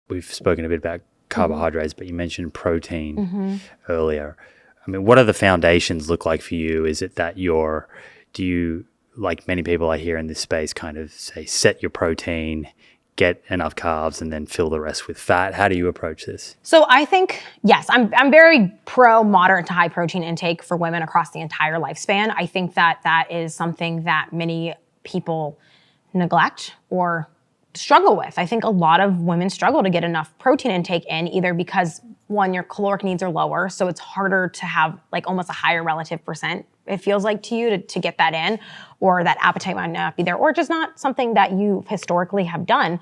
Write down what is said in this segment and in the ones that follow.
we've spoken a bit about carbohydrates, but you mentioned protein earlier. I mean, what do the foundations look like for you? Is it that do you, like many people I hear in this space, kind of say, set your protein, get enough carbs, and then fill the rest with fat? How do you approach this? So I think, yes, I'm very pro moderate to high protein intake for women across the entire lifespan. I think that is something that many people neglect or struggle with. I think a lot of women struggle to get enough protein intake in, either because, one, your caloric needs are lower, so it's harder to have like almost a higher relative percent, it feels like to you, to get that in, or that appetite might not be there, or just not something that you historically have done.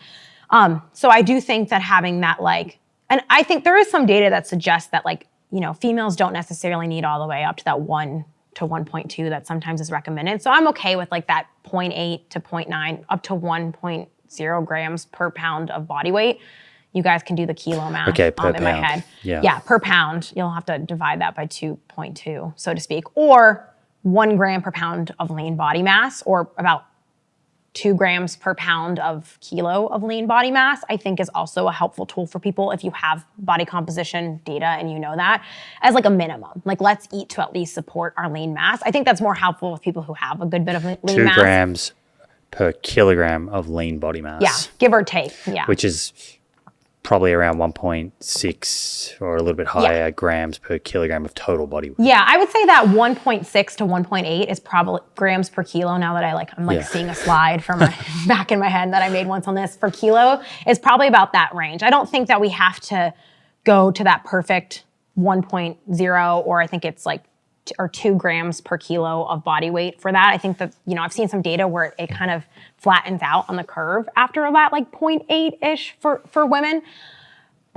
So I do think that having that, like, and I think there is some data that suggests that, like, you know, females don't necessarily need all the way up to that 1 to 1.2 that sometimes is recommended. So I'm okay with like that 0.8 to 0.9 up to 1.0 grams per pound of body weight. You guys can do the kilo math per in pound. my head. Yeah, per pound. You'll have to divide that by 2.2, so to speak, or 1 gram per pound of lean body mass, or about 2 grams per pound of kilo of lean body mass, I think is also a helpful tool for people if you have body composition data and you know that, as like a minimum. Like, let's eat to at least support our lean mass. I think that's more helpful with people who have a good bit of lean mass. 2 grams per kilogram of lean body mass. Yeah, give or take. Yeah. Which is probably around 1.6 or a little bit higher grams per kilogram of total body weight. Yeah, I would say that 1.6 to 1.8 is probably grams per kilo. Now that I'm seeing a slide from my back in my head that I made once on this, for kilo is probably about that range. I don't think that we have to go to that perfect 1.0, or I think it's like 2 grams per kilo of body weight for that. I think that, you know, I've seen some data where it kind of flattens out on the curve after about like 0.8-ish for women.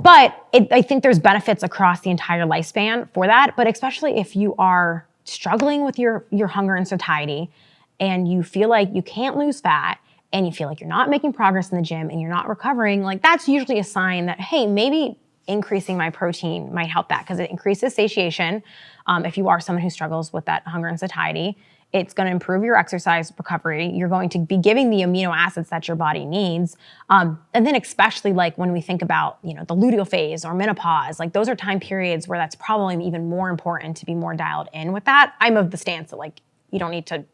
But I think there's benefits across the entire lifespan for that. But especially if you are struggling with your hunger and satiety, and you feel like you can't lose fat, and you feel like you're not making progress in the gym and you're not recovering, like, that's usually a sign that, hey, maybe increasing my protein might help that, because it increases satiation. If you are someone who struggles with that hunger and satiety, it's going to improve your exercise recovery. You're going to be giving the amino acids that your body needs. And then especially like when we think about, you know, the luteal phase or menopause, like those are time periods where that's probably even more important to be more dialed in with that. I'm of the stance that, like, you don't need to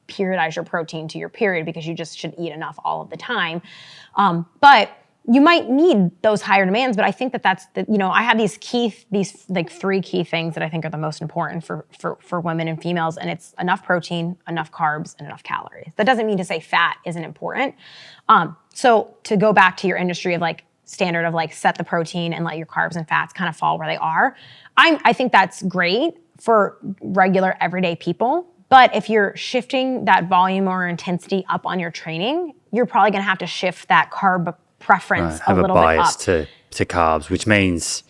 periodize your protein to your period, because you just should eat enough all of the time. But you might need those higher demands, but I think that that's the, you know, I have these like 3 key things that I think are the most important for women and females, and it's enough protein, enough carbs, and enough calories. That doesn't mean to say fat isn't important. So to go back to your industry of like standard of like set the protein and let your carbs and fats kind of fall where they are, I think that's great for regular everyday people. But if you're shifting that volume or intensity up on your training, you're probably going to have to shift that carb preference a little bit up. Have a bias to carbs, which means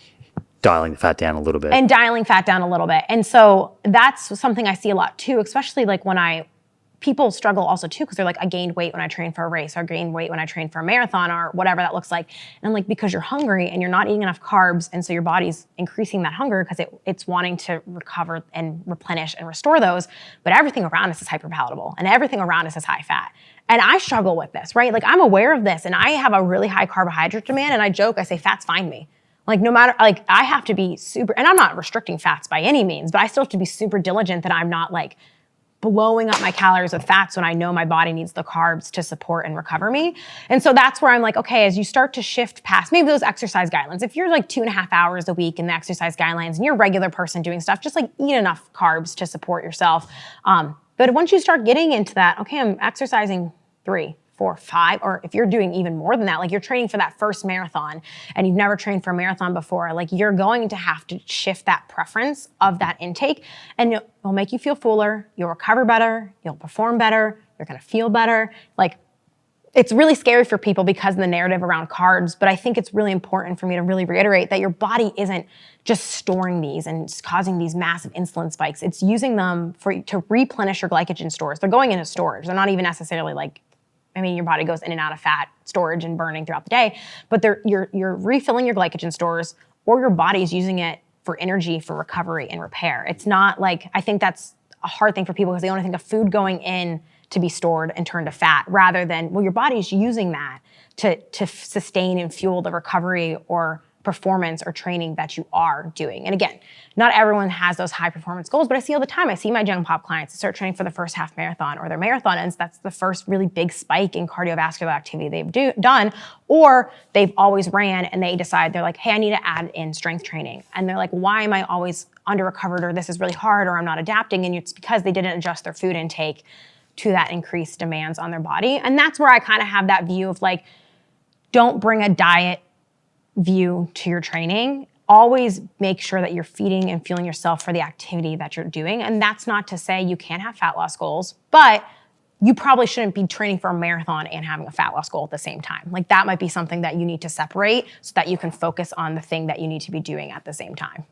dialing the fat down a little bit. And dialing fat down a little bit. And so that's something I see a lot too, especially like people struggle also too, because they're like, I gained weight when I trained for a race, or I gained weight when I trained for a marathon, or whatever that looks like. And I'm like, because you're hungry and you're not eating enough carbs, and so your body's increasing that hunger because it's wanting to recover and replenish and restore those. But everything around us is hyperpalatable, and everything around us is high fat. And I struggle with this, right? Like, I'm aware of this, and I have a really high carbohydrate demand, and I joke, I say, fats find me. Like, no matter, like, I have to be super, and I'm not restricting fats by any means, but I still have to be super diligent that I'm not like blowing up my calories with fats when I know my body needs the carbs to support and recover me. And so that's where I'm like, okay, as you start to shift past maybe those exercise guidelines, if you're like 2.5 hours a week in the exercise guidelines and you're a regular person doing stuff, just like eat enough carbs to support yourself. But once you start getting into that, okay, I'm exercising 3, 4, 5, or if you're doing even more than that, like you're training for that first marathon and you've never trained for a marathon before, like you're going to have to shift that preference of that intake, and it'll make you feel fuller, you'll recover better, you'll perform better, you're gonna feel better. Like, it's really scary for people because of the narrative around carbs, but I think it's really important for me to really reiterate that your body isn't just storing these and causing these massive insulin spikes. It's using them to replenish your glycogen stores. They're going into storage. They're not even necessarily like, I mean, your body goes in and out of fat storage and burning throughout the day, but you're refilling your glycogen stores, or your body's using it for energy, for recovery and repair. It's not like, I think that's a hard thing for people because they only think of food going in to be stored and turned to fat, rather than, well, your body's using that to sustain and fuel the recovery or performance or training that you are doing. And again, not everyone has those high performance goals, but I see all the time. I see my Gen Pop clients start training for the first half marathon or their marathon ends. That's the first really big spike in cardiovascular activity they've done, or they've always ran and they decide they're like, hey, I need to add in strength training. And they're like, why am I always under recovered, or this is really hard, or I'm not adapting? And it's because they didn't adjust their food intake to that increased demands on their body. And that's where I kind of have that view of like, don't bring a diet view to your training. Always make sure that you're feeding and fueling yourself for the activity that you're doing. And that's not to say you can't have fat loss goals, but you probably shouldn't be training for a marathon and having a fat loss goal at the same time. Like that might be something that you need to separate so that you can focus on the thing that you need to be doing at the same time.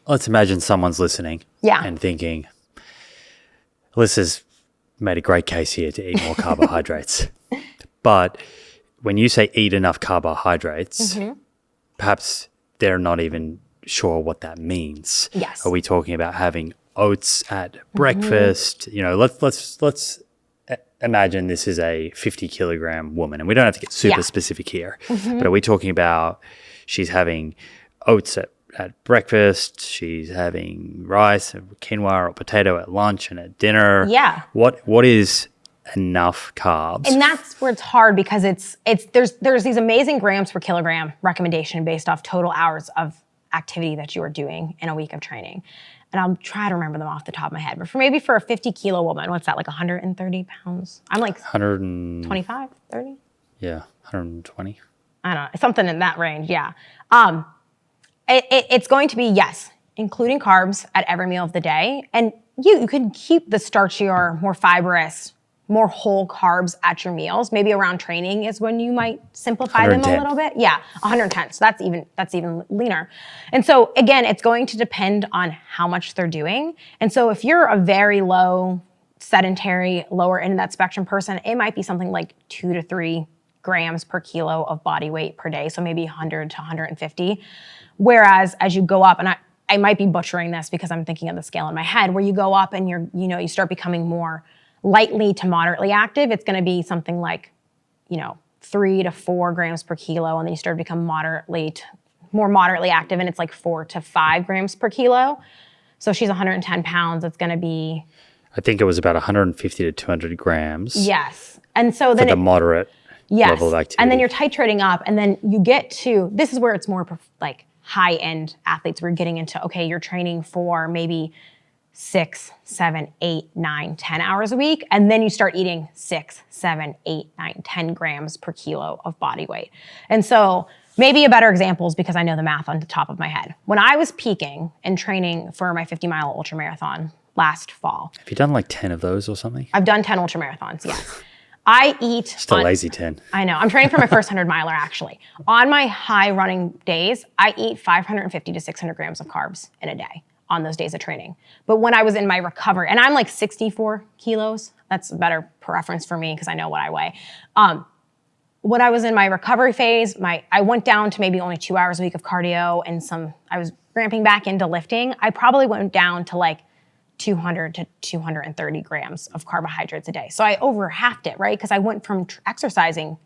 Let's imagine someone's listening and thinking, Alyssa's made a great case here to eat more carbohydrates. But when you say eat enough carbohydrates, perhaps they're not even sure what that means. Yes. Are we talking about having oats at breakfast? You know, let's imagine this is a 50-kilogram woman, and we don't have to get super specific here, but are we talking about she's having oats at breakfast, she's having rice, quinoa, or potato at lunch and at dinner? Yeah. What is enough carbs? And that's where it's hard, because there's these amazing grams per kilogram recommendation based off total hours of activity that you are doing in a week of training. And I'll try to remember them off the top of my head. But for a 50-kilo woman, what's that, like 130 pounds? I'm like 125, 30? Yeah, 120. I don't know, something in that range, yeah. It's going to be, yes, including carbs at every meal of the day. And you can keep the starchier, more fibrous, more whole carbs at your meals. Maybe around training is when you might simplify them a little bit. Yeah, 110. So that's even leaner. And so again, it's going to depend on how much they're doing. And so if you're a very low sedentary, lower end of that spectrum person, it might be something like 2 to 3 grams per kilo of body weight per day. So maybe 100 to 150. Whereas as you go up, and I might be butchering this because I'm thinking of the scale in my head, where you go up and you start becoming more lightly to moderately active, it's going to be something like, 3 to 4 grams per kilo. And then you start to become more moderately active, and it's like 4 to 5 grams per kilo. So she's 110 pounds. It's going to be, I think it was about 150 to 200 grams. Yes. And so then for the moderate level of activity. And then you're titrating up, and then you get to, this is where it's more like high-end athletes. We're getting into, okay, you're training for maybe 6, 7, 8, 9, 10 hours a week. And then you start eating 6, 7, 8, 9, 10 grams per kilo of body weight. And so maybe a better example is because I know the math on the top of my head. When I was peaking and training for my 50-mile ultramarathon last fall. Have you done like 10 of those or something? I've done 10 ultramarathons, yes. I eat. Just a lazy 10. I know. I'm training for my first 100-miler, actually. On my high running days, I eat 550 to 600 grams of carbs in a day on those days of training. But when I was in my recovery, and I'm like 64 kilos, that's a better reference for me because I know what I weigh. When I was in my recovery phase, I went down to maybe only 2 hours a week of cardio, and I was ramping back into lifting. I probably went down to like 200 to 230 grams of carbohydrates a day. So I over-halved it, right? Because I went from exercising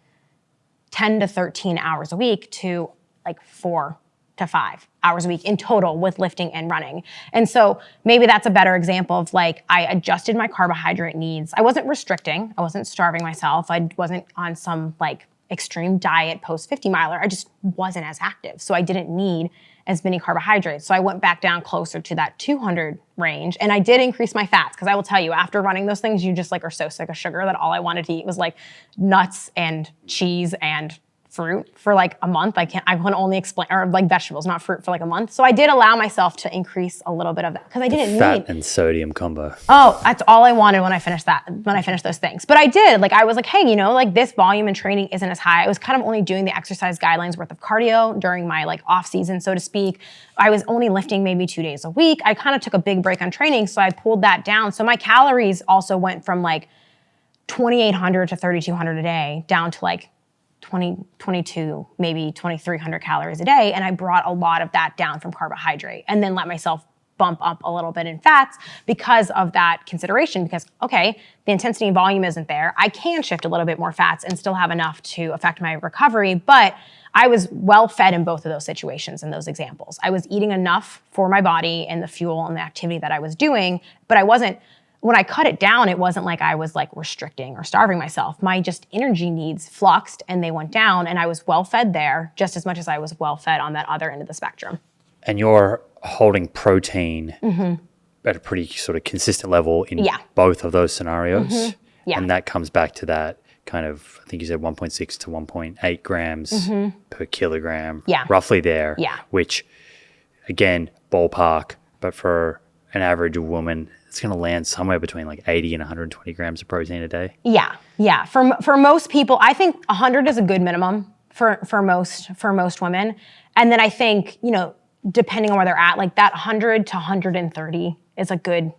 10 to 13 hours a week to like 4 to 5 hours a week in total with lifting and running. And so maybe that's a better example of like, I adjusted my carbohydrate needs. I wasn't restricting. I wasn't starving myself. I wasn't on some like extreme diet post 50-miler. I just wasn't as active. So I didn't need as many carbohydrates. So I went back down closer to that 200 range, and I did increase my fats, because I will tell you, after running those things, you just like are so sick of sugar that all I wanted to eat was like nuts and cheese and fruit for like a month. I can only explain, or like vegetables, not fruit, for like a month. So I did allow myself to increase a little bit of that, because I didn't need fat and sodium combo. Oh, that's all I wanted when I finished those things. But I did, like, I was like, hey, like this volume in training isn't as high. I was kind of only doing the exercise guidelines worth of cardio during my like off season, so to speak. I was only lifting maybe 2 days a week. I kind of took a big break on training, so I pulled that down. So my calories also went from like 2,800 to 3,200 a day down to like 22, maybe 2,300 calories a day. And I brought a lot of that down from carbohydrate, and then let myself bump up a little bit in fats because of that consideration. Because, okay, the intensity and volume isn't there. I can shift a little bit more fats and still have enough to affect my recovery, but I was well fed in both of those situations, in those examples. I was eating enough for my body and the fuel and the activity that I was doing, but I wasn't, when I cut it down, it wasn't like I was like restricting or starving myself. My just energy needs fluxed and they went down, and I was well fed there just as much as I was well fed on that other end of the spectrum. And you're holding protein at a pretty sort of consistent level in both of those scenarios. Yeah. And that comes back to that kind of, I think you said 1.6 to 1.8 grams per kilogram, roughly there, which again, ballpark, but for an average woman, it's going to land somewhere between like 80 and 120 grams of protein a day. Yeah. For most people, I think 100 is a good minimum for most women. And then I think, you know, depending on where they're at, like that 100 to 130 is a good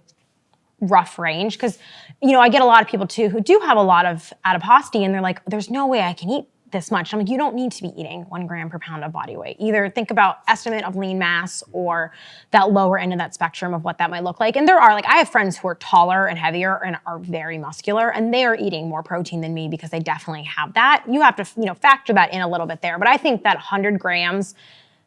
rough range. Because, you know, I get a lot of people too who do have a lot of adiposity and they're like, there's no way I can eat this much. I'm like, you don't need to be eating 1 gram per pound of body weight. Either think about estimate of lean mass or that lower end of that spectrum of what that might look like. And there are, like, I have friends who are taller and heavier and are very muscular, and they are eating more protein than me because they definitely have that. You have to, you know, factor that in a little bit there. But I think that 100 grams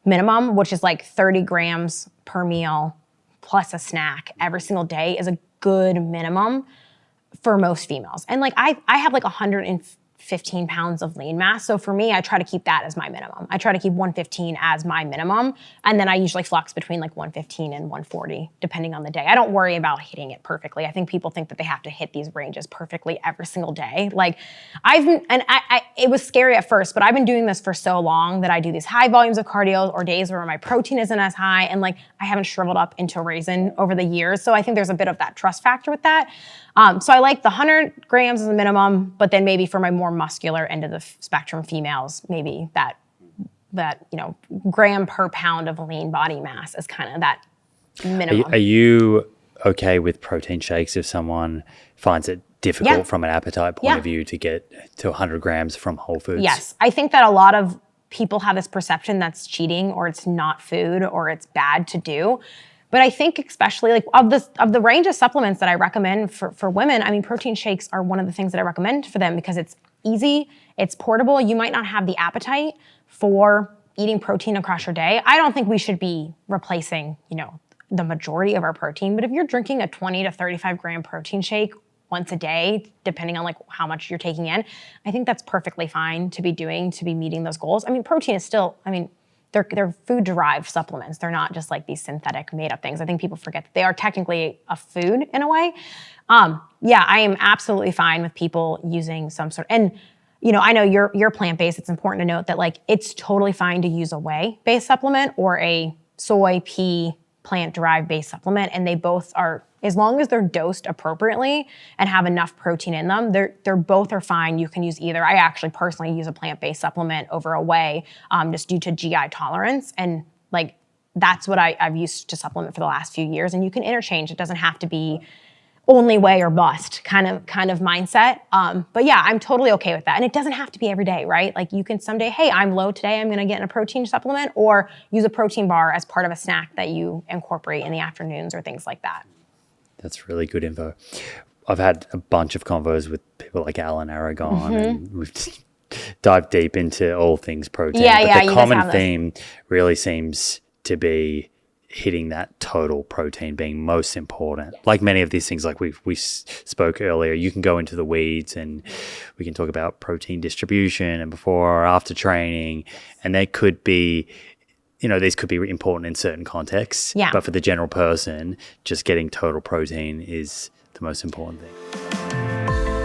minimum, which is like 30 grams per meal plus a snack every single day, is a good minimum for most females. And like I have like 115 pounds of lean mass. So for me, I try to keep that as my minimum. I try to keep 115 as my minimum. And then I usually flux between like 115 and 140, depending on the day. I don't worry about hitting it perfectly. I think people think that they have to hit these ranges perfectly every single day. Like it was scary at first, but I've been doing this for so long that I do these high volumes of cardio or days where my protein isn't as high. And like, I haven't shriveled up into a raisin over the years. So I think there's a bit of that trust factor with that. So I like the 100 grams as a minimum, but then maybe for my more muscular end of the spectrum females, maybe that, you know, gram per pound of lean body mass is kind of that minimum. Are you okay with protein shakes if someone finds it difficult from an appetite point of view to get to 100 grams from Whole Foods? Yes. I think that a lot of people have this perception that's cheating or it's not food or it's bad to do. But I think especially like of the range of supplements that I recommend for women, I mean, protein shakes are one of the things that I recommend for them because it's easy, it's portable. You might not have the appetite for eating protein across your day. I don't think we should be replacing, you know, the majority of our protein. But if you're drinking a 20 to 35 gram protein shake once a day, depending on like how much you're taking in, I think that's perfectly fine to be doing, to be meeting those goals. I mean, protein is still, I mean, they're food-derived supplements. They're not just like these synthetic made-up things. I think people forget that they are technically a food in a way. Yeah, I am absolutely fine with people using some sort. And you know, I know you're plant-based. It's important to note that like it's totally fine to use a whey-based supplement or a soy, pea, plant-derived based supplement, and they both are, as long as they're dosed appropriately and have enough protein in them, they're both are fine. You can use either. I actually personally use a plant-based supplement over a whey just due to GI tolerance, and like that's what I've used to supplement for the last few years. And you can interchange. It doesn't have to be only whey or bust kind of mindset. But yeah, I'm totally okay with that. And it doesn't have to be every day, right? Like you can someday, hey, I'm low today, I'm gonna get in a protein supplement, or use a protein bar as part of a snack that you incorporate in the afternoons or things like that. That's really good info. I've had a bunch of convos with people like Alan Aragon, and we've dived deep into all things protein. But the common theme really seems to be hitting that total protein being most important. Like many of these things, like we spoke earlier, you can go into the weeds and we can talk about protein distribution and before or after training, and they could be, you know, these could be important in certain contexts. Yeah. But for the general person, just getting total protein is the most important thing.